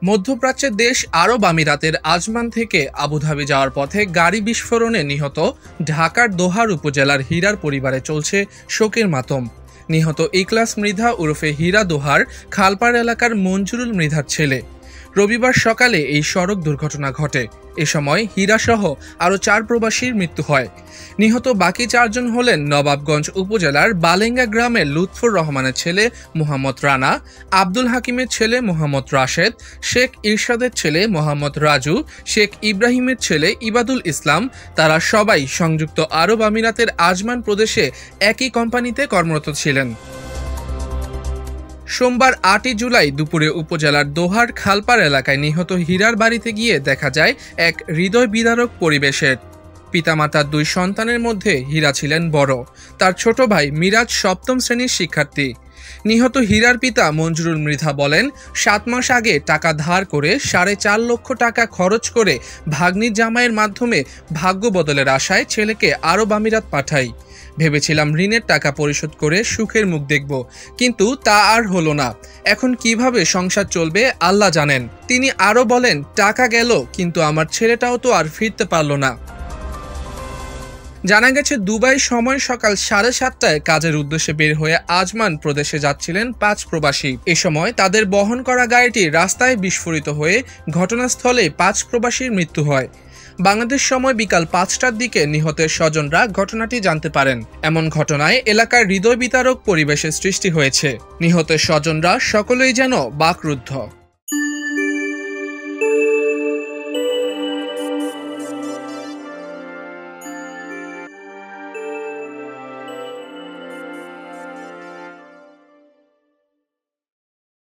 মধ্যপ্রাচ্যের দেশ আরব আমিরাতের আজমান থেকে আবুধাবি যাওয়ার পথে গাড়ি বিস্ফোরণে নিহত ঢাকার দোহার উপজেলার হীরার পরিবারে চলছে শোকের মাতম। নিহত ইকলাস মৃধা ওরফে হীরা দোহার খালপাড় এলাকার মঞ্জুরুল মৃধার ছেলে। রবিবার সকালে এই সড়ক দুর্ঘটনা ঘটে। এ সময় হীরাসহ আরও 4 প্রবাসীর মৃত্যু হয়। নিহত বাকি 4 জন হলেন নবাবগঞ্জ উপজেলার বালেঙ্গা গ্রামের লুৎফর রহমানের ছেলে মোহাম্মদ রানা, আব্দুল হাকিমের ছেলে মোহাম্মদ রাশেদ, শেখ ইরশাদের ছেলে মোহাম্মদ রাজু, শেখ ইব্রাহিমের ছেলে ইবাদুল ইসলাম। তারা সবাই সংযুক্ত আরব আমিরাতের আজমান প্রদেশে একই কোম্পানিতে কর্মরত ছিলেন। সোমবার 8 জুলাই দুপুরে উপজেলার দোহার খালপাড় এলাকায় নিহত হীরার বাড়িতে গিয়ে দেখা যায় এক হৃদয় বিদারক পরিবেশের। পিতামাতার 2 সন্তানের মধ্যে হীরা ছিলেন বড়। তার ছোট ভাই মিরাজ 7ম শ্রেণীর শিক্ষার্থী। নিহত হীরার পিতা মঞ্জুরুল মৃধা বলেন, 7 মাস আগে টাকা ধার করে 4.5 লক্ষ টাকা খরচ করে ভাগ্নির জামাইয়ের মাধ্যমে ভাগ্য বদলের আশায় ছেলেকে আরব আমিরাত পাঠাই। ভেবেছিলাম ঋণের টাকা পরিশোধ করে সুখের মুখ দেখব, কিন্তু তা আর হলো না। এখন কিভাবে সংসার চলবে আল্লাহ জানেন। তিনি আরও বলেন, টাকা গেল, কিন্তু আমার ছেলেটাও তো আর ফিরতে পারল না। জানা গেছে, দুবাই সময় সকাল 7:30টায় কাজের উদ্দেশ্যে বের হয়ে আজমান প্রদেশে যাচ্ছিলেন 5 প্রবাসী। এ সময় তাদের বহন করা গাড়িটি রাস্তায় বিস্ফোরিত হয়ে ঘটনাস্থলে 5 প্রবাসীর মৃত্যু হয়। বাংলাদেশ সময় বিকাল 5টার দিকে নিহতের স্বজনরা ঘটনাটি জানতে পারেন। এমন ঘটনায় এলাকার হৃদয় বিতারক পরিবেশের সৃষ্টি হয়েছে। নিহতের স্বজনরা সকলেই যেন বাকরুদ্ধ।